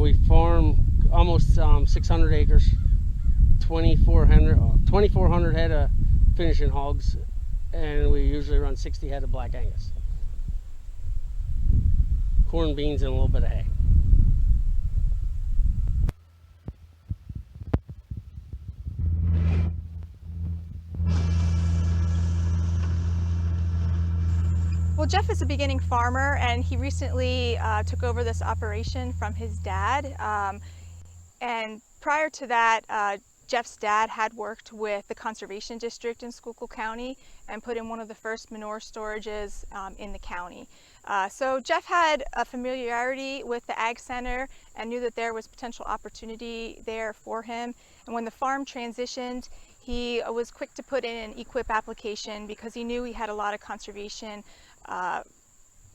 we farm almost 600 acres, 2,400 head of finishing hogs, and we usually run 60 head of Black Angus. Corn, beans, and a little bit of hay. Well, Jeff is a beginning farmer, and he recently took over this operation from his dad. And prior to that, Jeff's dad had worked with the Conservation District in Schuylkill County and put in one of the first manure storages in the county. So Jeff had a familiarity with the Ag Center and knew that there was potential opportunity there for him. And when the farm transitioned, he was quick to put in an EQIP application because he knew he had a lot of conservation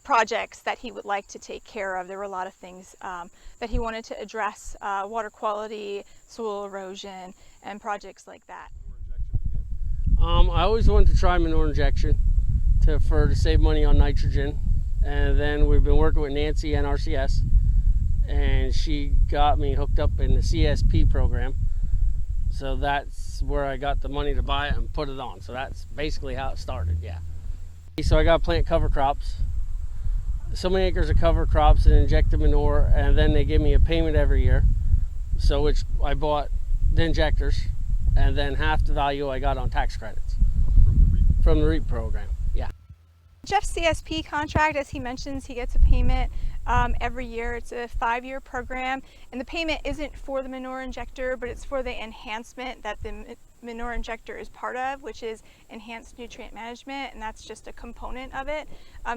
projects that he would like to take care of. There were a lot of things that he wanted to address, water quality, soil erosion, and projects like that. I always wanted to try manure injection to save money on nitrogen, and then we've been working with Nancy, NRCS, and she got me hooked up in the CSP program. So that's where I got the money to buy it and put it on. So that's basically how it started, yeah. So I got to plant cover crops, so many acres of cover crops, and inject the manure, and then they give me a payment every year. So which I bought the injectors, and then half the value I got on tax credits from the REAP program, yeah. Jeff's CSP contract, as he mentions, he gets a payment every year. It's a 5-year program, and the payment isn't for the manure injector, but it's for the enhancement that the manure injector is part of, which is enhanced nutrient management, and that's just a component of it.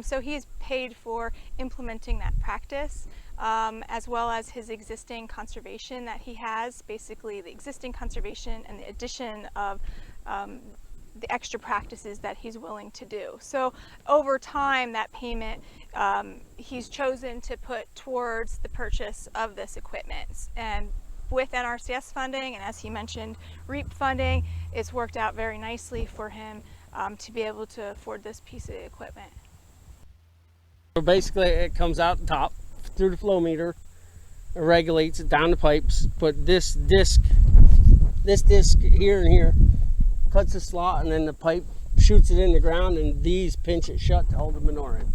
So he's paid for implementing that practice, as well as his existing conservation that he has, basically the existing conservation and the addition of the extra practices that he's willing to do. So over time, that payment he's chosen to put towards the purchase of this equipment. And with NRCS funding, and as he mentioned, REAP funding, it's worked out very nicely for him to be able to afford this piece of equipment. So basically it comes out the top through the flow meter, it regulates it down the pipes, but this disc here and here cuts the slot, and then the pipe shoots it in the ground, and these pinch it shut to hold the manure in.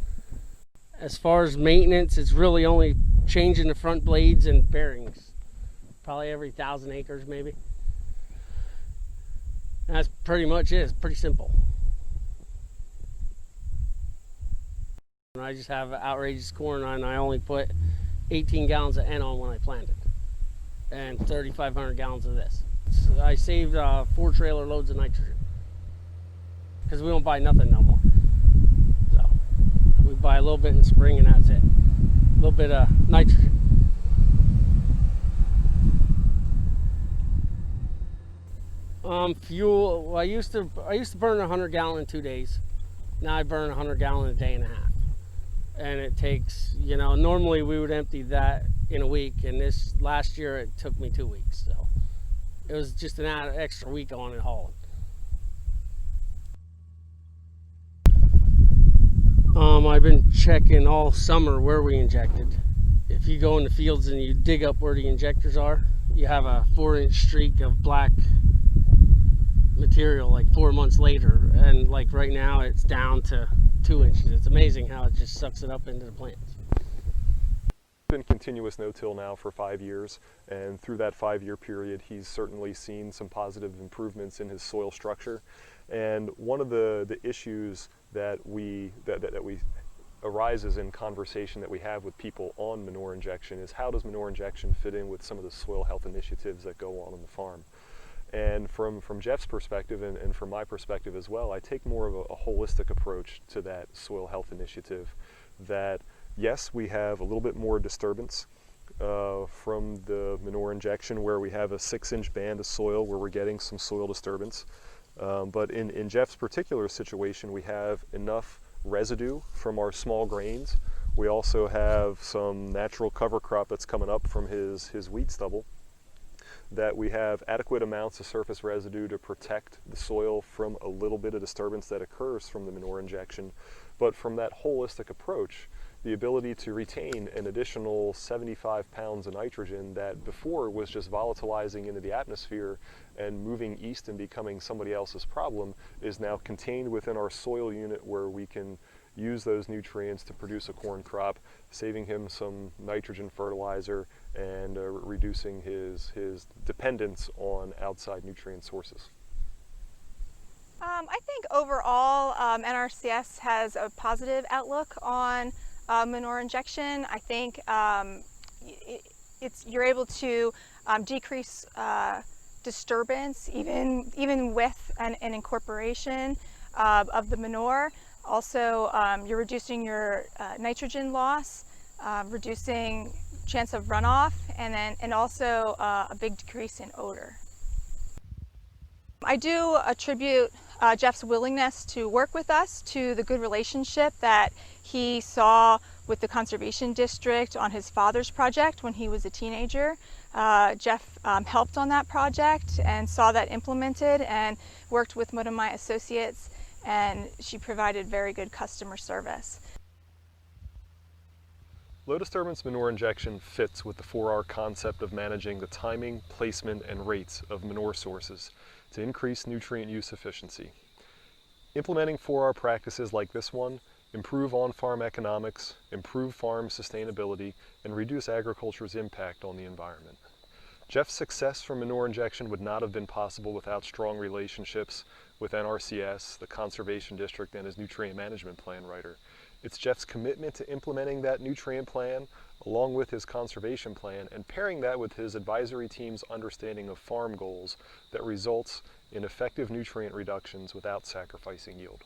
As far as maintenance, it's really only changing the front blades and bearings, probably every 1,000 acres maybe. And that's pretty much it. It's pretty simple. And I just have outrageous corn, and I only put 18 gallons of N on when I planted, and 3,500 gallons of this. So I saved 4 trailer loads of nitrogen, because we don't buy nothing no more. So we buy a little bit in spring, and that's it. A little bit of nitrogen. Fuel. Well, I used to burn 100 gallon in 2 days. Now I burn 100 gallon in a day and a half, and it takes, normally we would empty that in a week, and this last year it took me 2 weeks. So it was just an extra week on it hauling. I've been checking all summer where we injected. If you go in the fields and you dig up where the injectors are, you have a 4-inch streak of black material like 4 months later, and like right now it's down to 2 inches. It's amazing how it just sucks it up into the plants. Been continuous no-till now for 5 years, and through that 5-year period he's certainly seen some positive improvements in his soil structure. And one of the issues that arises in conversation that we have with people on manure injection is, how does manure injection fit in with some of the soil health initiatives that go on the farm? And from Jeff's perspective, and from my perspective as well, I take more of a holistic approach to that soil health initiative. That yes, we have a little bit more disturbance from the manure injection, where we have a 6-inch band of soil where we're getting some soil disturbance. But in Jeff's particular situation, we have enough residue from our small grains. We also have some natural cover crop that's coming up from his wheat stubble, that we have adequate amounts of surface residue to protect the soil from a little bit of disturbance that occurs from the manure injection. But from that holistic approach, the ability to retain an additional 75 pounds of nitrogen that before was just volatilizing into the atmosphere and moving east and becoming somebody else's problem is now contained within our soil unit, where we can use those nutrients to produce a corn crop, saving him some nitrogen fertilizer and reducing his dependence on outside nutrient sources. I think overall NRCS has a positive outlook on manure injection. I think you're able to decrease disturbance even with an incorporation of the manure. Also, you're reducing your nitrogen loss, reducing chance of runoff, and also a big decrease in odor. I do attribute Jeff's willingness to work with us to the good relationship that he saw with the Conservation District on his father's project when he was a teenager. Jeff helped on that project and saw that implemented, and worked with one of my associates, and she provided very good customer service. Low disturbance manure injection fits with the 4R concept of managing the timing, placement, and rates of manure sources to increase nutrient use efficiency. Implementing 4R practices like this one improve on-farm economics, improve farm sustainability, and reduce agriculture's impact on the environment. Jeff's success from manure injection would not have been possible without strong relationships with NRCS, the Conservation District, and his nutrient management plan writer. It's Jeff's commitment to implementing that nutrient plan along with his conservation plan, and pairing that with his advisory team's understanding of farm goals, that results in effective nutrient reductions without sacrificing yield.